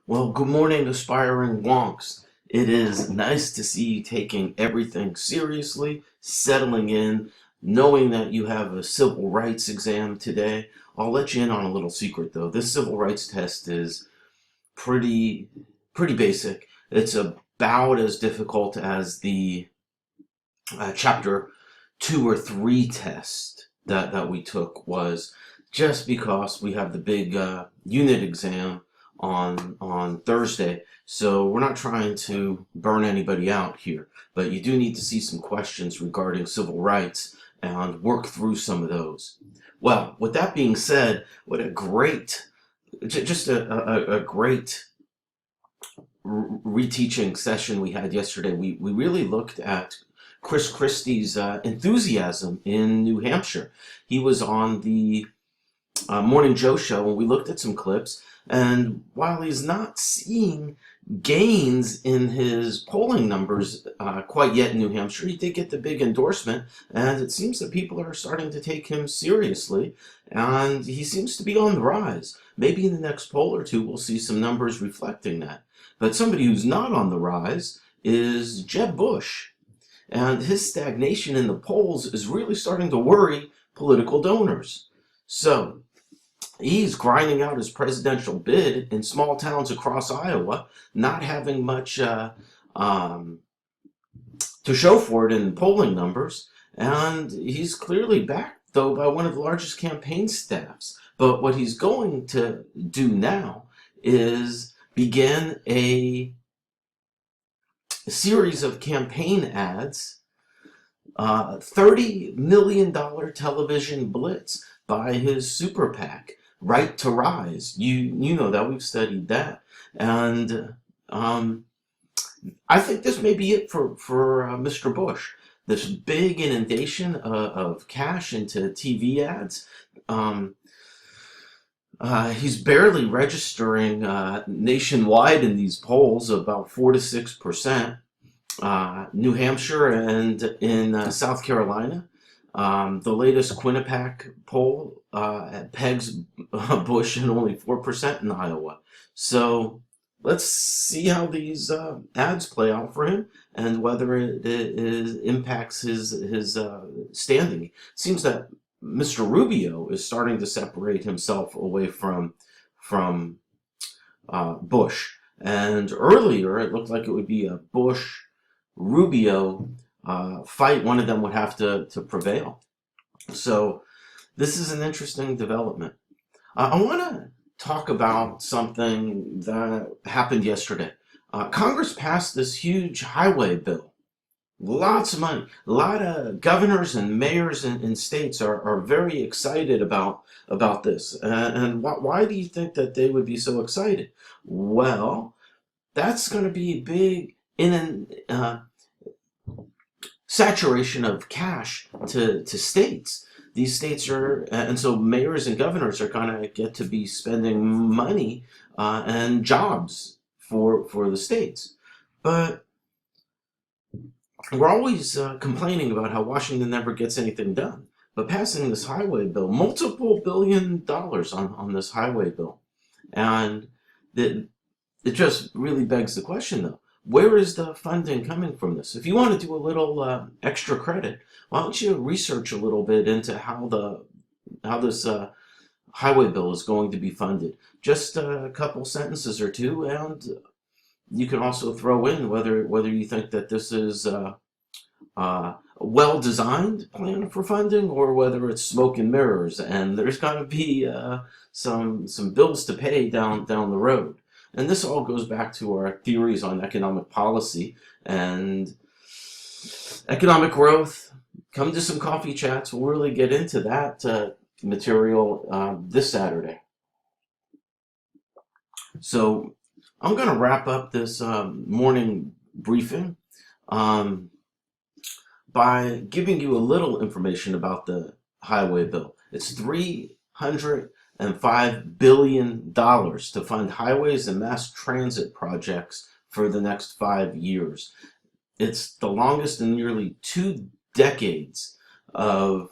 Well, good morning, aspiring wonks. It is nice to see you taking everything seriously, settling in, knowing that you have a civil rights exam today. I'll let you in on a little secret though. This civil rights test is pretty pretty basic. It's about as difficult as the chapter 2 or 3 test that we took was, just because we have the big unit exam on Thursday. So we're not trying to burn anybody out here, but you do need to see some questions regarding civil rights and work through some of those. Well, with that being said, what a great, just a great reteaching session we had yesterday. We really looked at Chris Christie's enthusiasm in New Hampshire. He was on the Morning Joe show, and we looked at some clips. And while he's not seeing gains in his polling numbers quite yet in New Hampshire, he did get the big endorsement, and it seems that people are starting to take him seriously, and he seems to be on the rise. Maybe in the next poll or two, we'll see some numbers reflecting that. But somebody who's not on the rise is Jeb Bush, and his stagnation in the polls is really starting to worry political donors. So he's grinding out his presidential bid in small towns across Iowa, not having much to show for it in polling numbers, and he's clearly backed, though, by one of the largest campaign staffs. But what he's going to do now is begin a series of campaign ads, $30 million television blitz by his super PAC, Right to Rise. You know that, we've studied that. And I think this may be it for Mr. Bush. This big inundation of cash into TV ads. He's barely registering nationwide in these polls, about 4 to 6%. New Hampshire and in South Carolina. The latest Quinnipiac poll pegs Bush at only 4% in Iowa. So let's see how these ads play out for him, and whether it impacts his standing. It seems that Mr. Rubio is starting to separate himself away from Bush. And earlier, it looked like it would be a Bush-Rubio fight. One of them would have to prevail. So this is an interesting development. I want to talk about something that happened yesterday. Congress passed this huge highway bill. Lots of money. A lot of governors and mayors in states are very excited about this. And why do you think that they would be so excited? Well, that's going to be big in saturation of cash to states. These states are, and so mayors and governors are going to get to be spending money and jobs for the states. But we're always complaining about how Washington never gets anything done. But passing this highway bill, multiple $billions on this highway bill, and it just really begs the question, though. Where is the funding coming from this? If you want to do a little extra credit, why don't you research a little bit into how this highway bill is going to be funded? Just a couple sentences or two, and you can also throw in whether you think that this is a well-designed plan for funding, or whether it's smoke and mirrors, and there's got to be some bills to pay down the road. And this all goes back to our theories on economic policy and economic growth. Come to some coffee chats. We'll really get into that material this Saturday. So I'm going to wrap up this morning briefing by giving you a little information about the highway bill. It's $305 billion to fund highways and mass transit projects for the next 5 years. It's the longest in nearly 2 decades of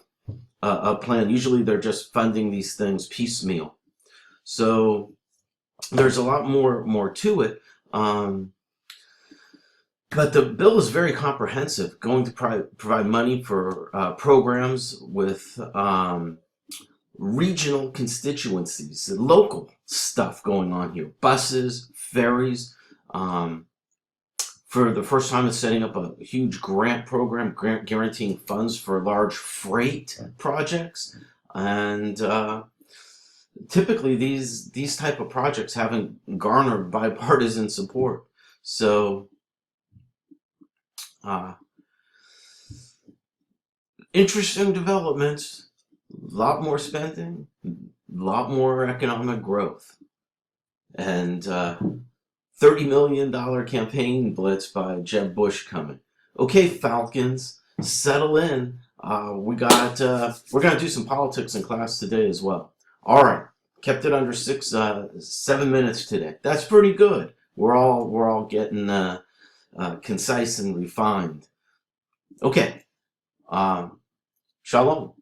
a plan. Usually they're just funding these things piecemeal. So there's a lot more to it. But the bill is very comprehensive, going to provide money for programs with regional constituencies, local stuff going on here, buses, ferries. For the first time, it's setting up a huge grant program, guaranteeing funds for large freight projects. And typically, these type of projects haven't garnered bipartisan support. So, interesting developments. A lot more spending, a lot more economic growth, and $30 million campaign blitz by Jeb Bush coming. Okay, Falcons, settle in. We're gonna do some politics in class today as well. All right, kept it under 7 minutes today. That's pretty good. We're all getting concise and refined. Okay, shalom.